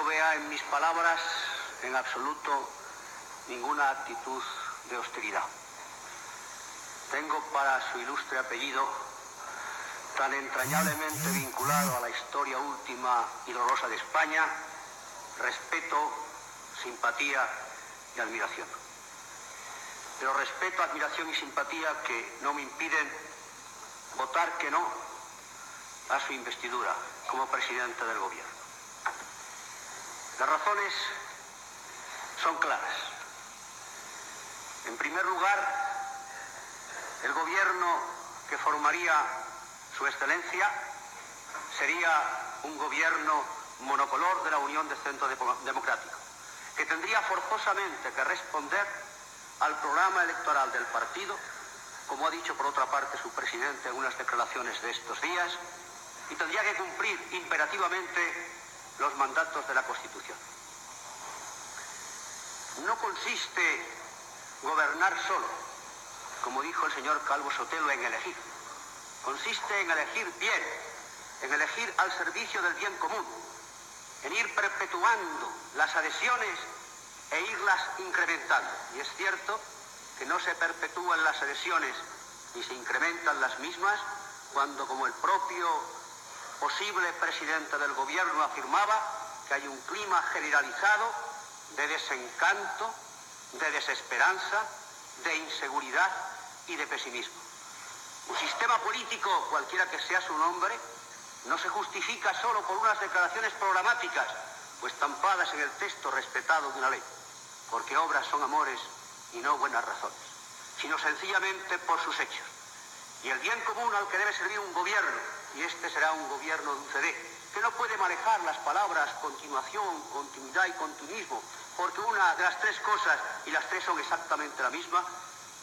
vea en mis palabras en absoluto ninguna actitud de hostilidad. Tengo para su ilustre apellido, tan entrañablemente vinculado a la historia última y dolorosa de España, respeto, simpatía y admiración. Pero respeto, admiración y simpatía que no me impiden votar que no a su investidura como presidente del gobierno. Las razones son claras. En primer lugar, el gobierno que formaría su excelencia sería un gobierno monocolor de la Unión de Centro Democrático, que tendría forzosamente que responder al programa electoral del partido, como ha dicho por otra parte su presidente en unas declaraciones de estos días, y tendría que cumplir imperativamente los mandatos de la Constitución. No consiste gobernar solo, como dijo el señor Calvo Sotelo, en elegir. Consiste en elegir bien, en elegir al servicio del bien común, en ir perpetuando las adhesiones e irlas incrementando. Y es cierto que no se perpetúan las adhesiones ni se incrementan las mismas cuando, como el propio posible presidente del gobierno afirmaba, que hay un clima generalizado de desencanto, de desesperanza, de inseguridad y de pesimismo. Un sistema político, cualquiera que sea su nombre, no se justifica solo por unas declaraciones programáticas o estampadas en el texto respetado de una ley, porque obras son amores y no buenas razones, sino sencillamente por sus hechos. Y el bien común al que debe servir un gobierno, y este será un gobierno de UCD, que no puede manejar las palabras continuación, continuidad y continuismo, porque una de las tres cosas, y las tres son exactamente la misma,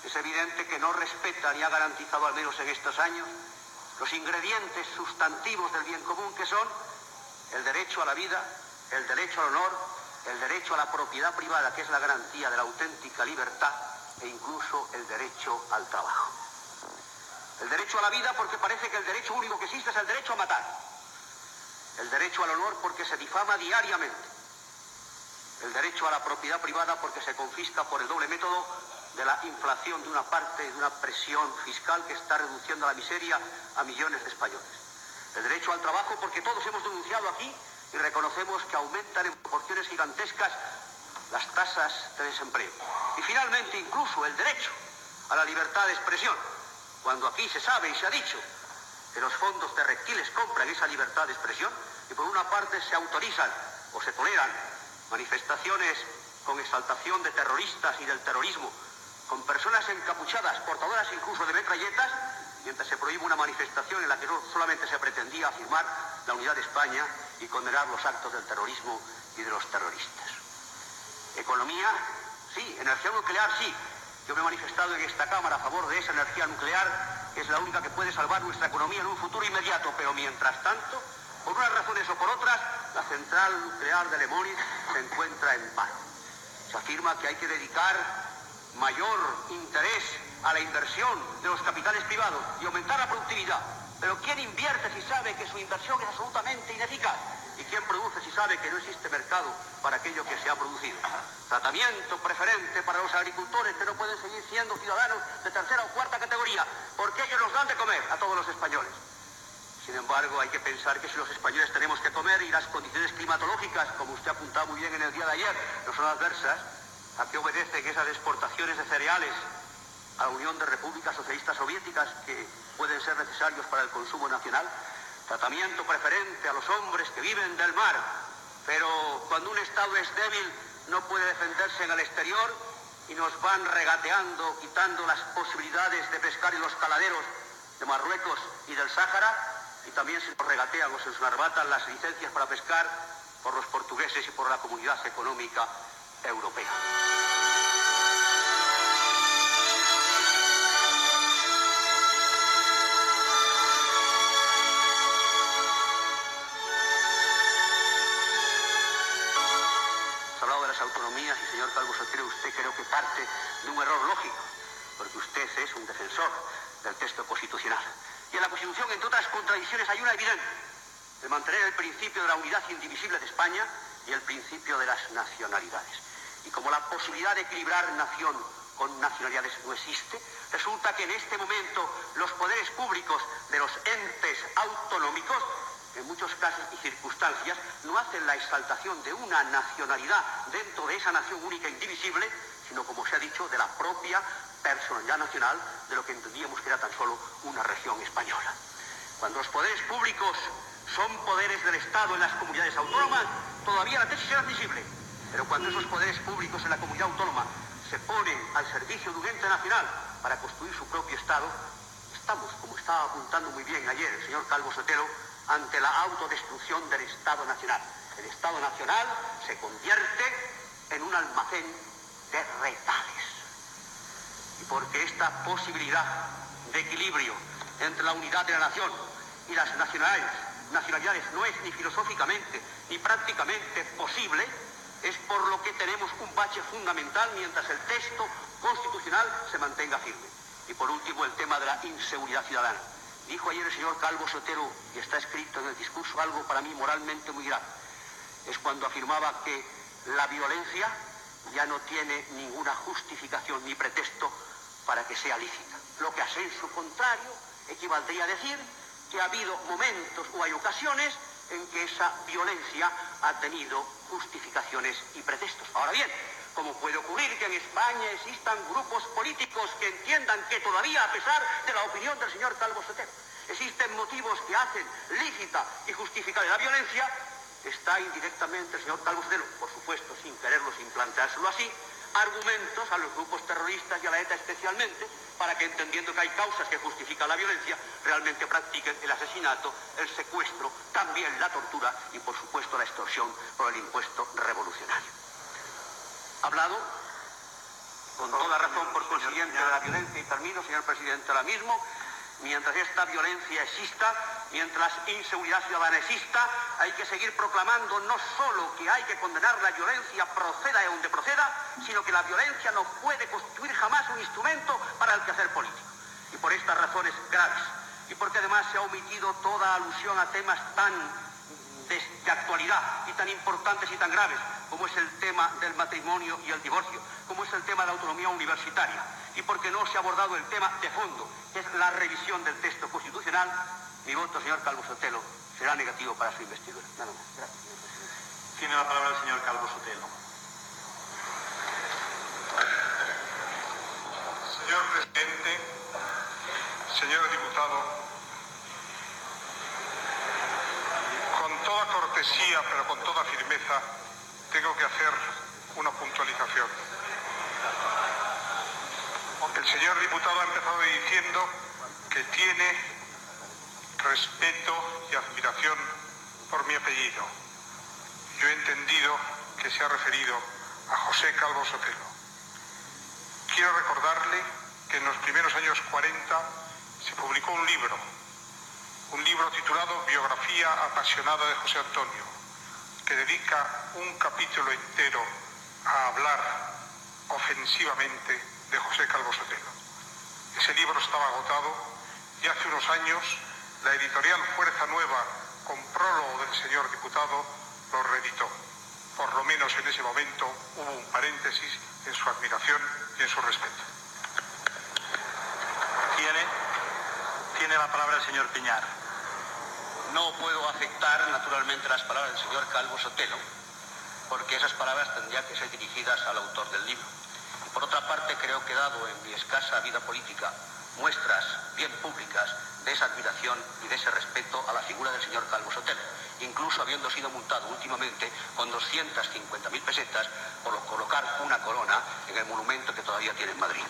es evidente que no respeta ni ha garantizado, al menos en estos años, los ingredientes sustantivos del bien común, que son el derecho a la vida, el derecho al honor, el derecho a la propiedad privada, que es la garantía de la auténtica libertad, e incluso el derecho al trabajo. El derecho a la vida, porque parece que el derecho único que existe es el derecho a matar. El derecho al honor, porque se difama diariamente. El derecho a la propiedad privada, porque se confisca por el doble método de la inflación de una parte de una presión fiscal que está reduciendo a la miseria a millones de españoles. El derecho al trabajo, porque todos hemos denunciado aquí y reconocemos que aumentan en proporciones gigantescas las tasas de desempleo. Y finalmente, incluso el derecho a la libertad de expresión, cuando aquí se sabe y se ha dicho que los fondos de reptiles compran esa libertad de expresión y por una parte se autorizan o se toleran manifestaciones con exaltación de terroristas y del terrorismo, con personas encapuchadas, portadoras incluso de metralletas, mientras se prohíbe una manifestación en la que no solamente se pretendía afirmar la unidad de España y condenar los actos del terrorismo y de los terroristas. Economía, sí. Energía nuclear, sí. Yo me he manifestado en esta Cámara a favor de esa energía nuclear, que es la única que puede salvar nuestra economía en un futuro inmediato, pero mientras tanto, por unas razones o por otras, la central nuclear de Lemóniz se encuentra en paro. Se afirma que hay que dedicar mayor interés a la inversión de los capitales privados y aumentar la productividad. Pero ¿quién invierte si sabe que su inversión es absolutamente ineficaz? ¿Y quién produce si sabe que no existe mercado para aquello que se ha producido? Tratamiento preferente para los agricultores, que no pueden seguir siendo ciudadanos de tercera o cuarta categoría, porque ellos nos dan de comer a todos los españoles. Sin embargo, hay que pensar que si los españoles tenemos que comer y las condiciones climatológicas, como usted apuntaba muy bien en el día de ayer, no son adversas, ¿a qué obedecen esas exportaciones de cereales a la Unión de Repúblicas Socialistas Soviéticas que pueden ser necesarios para el consumo nacional? Tratamiento preferente a los hombres que viven del mar, pero cuando un Estado es débil no puede defenderse en el exterior y nos van regateando, quitando las posibilidades de pescar en los caladeros de Marruecos y del Sáhara, y también se nos regatean o se nos arrebatan las licencias para pescar por los portugueses y por la Comunidad Económica Europea. Autonomías y, señor Calvo Sotelo, usted creo que parte de un error lógico, porque usted es un defensor del texto constitucional. Y en la Constitución, entre otras contradicciones, hay una evidente: de mantener el principio de la unidad indivisible de España y el principio de las nacionalidades. Y como la posibilidad de equilibrar nación con nacionalidades no existe, resulta que en este momento los poderes públicos de los entes autonómicos, en muchos casos y circunstancias, no hacen la exaltación de una nacionalidad dentro de esa nación única e indivisible, sino, como se ha dicho, de la propia personalidad nacional de lo que entendíamos que era tan solo una región española. Cuando los poderes públicos son poderes del Estado en las comunidades autónomas, todavía la tesis es admisible. Pero cuando esos poderes públicos en la comunidad autónoma se ponen al servicio de un ente nacional para construir su propio Estado, estamos, como estaba apuntando muy bien ayer el señor Calvo Sotelo, ante la autodestrucción del Estado nacional. El Estado nacional se convierte en un almacén de retales. Y porque esta posibilidad de equilibrio entre la unidad de la nación y las nacionalidades no es ni filosóficamente ni prácticamente posible, es por lo que tenemos un bache fundamental mientras el texto constitucional se mantenga firme. Y por último, el tema de la inseguridad ciudadana. Dijo ayer el señor Calvo Sotelo, y está escrito en el discurso, algo para mí moralmente muy grave. Es cuando afirmaba que la violencia ya no tiene ninguna justificación ni pretexto para que sea lícita. Lo que a sensu contrario equivaldría a decir que ha habido momentos o hay ocasiones en que esa violencia ha tenido justificaciones y pretextos. Ahora bien, ¿cómo puede ocurrir que en España existan grupos políticos que entiendan que todavía, a pesar de la opinión del señor Calvo Sotelo, existen motivos que hacen lícita y justificable la violencia? Está indirectamente el señor Calvo Sotelo, por supuesto sin quererlo, sin planteárselo así, argumentos a los grupos terroristas y a la ETA especialmente, para que, entendiendo que hay causas que justifican la violencia, realmente practiquen el asesinato, el secuestro, también la tortura y, por supuesto, la extorsión por el impuesto revolucionario. Ha hablado, con toda razón, por consiguiente, de la violencia, y termino, señor presidente, ahora mismo. Mientras esta violencia exista, mientras la inseguridad ciudadana exista, hay que seguir proclamando no solo que hay que condenar la violencia, proceda de donde proceda, sino que la violencia no puede constituir jamás un instrumento para el quehacer político. Y por estas razones graves, y porque además se ha omitido toda alusión a temas tan de actualidad y tan importantes y tan graves, como es el tema del matrimonio y el divorcio, como es el tema de la autonomía universitaria, y porque no se ha abordado el tema de fondo, que es la revisión del texto constitucional, mi voto, señor Calvo Sotelo, será negativo para su investidura. Nada más. Gracias, señor presidente. Tiene la palabra el señor Calvo Sotelo. Señor presidente, señor diputado, con toda cortesía, pero con toda firmeza, tengo que hacer una puntualización. El señor diputado ha empezado diciendo que tiene respeto y admiración por mi apellido. Yo he entendido que se ha referido a José Calvo Sotelo. Quiero recordarle que en los primeros años 40 se publicó un libro titulado Biografía apasionada de José Antonio, que dedica un capítulo entero a hablar ofensivamente de José Calvo Sotelo. Ese libro estaba agotado y hace unos años la editorial Fuerza Nueva, con prólogo del señor diputado, lo reeditó. Por lo menos en ese momento hubo un paréntesis en su admiración y en su respeto. Tiene la palabra el señor Piñar. No puedo aceptar, naturalmente, las palabras del señor Calvo Sotelo, porque esas palabras tendrían que ser dirigidas al autor del libro. Y por otra parte, creo que he dado en mi escasa vida política muestras bien públicas de esa admiración y de ese respeto a la figura del señor Calvo Sotelo, incluso habiendo sido multado últimamente con 250.000 pesetas por colocar una corona en el monumento que todavía tiene en Madrid.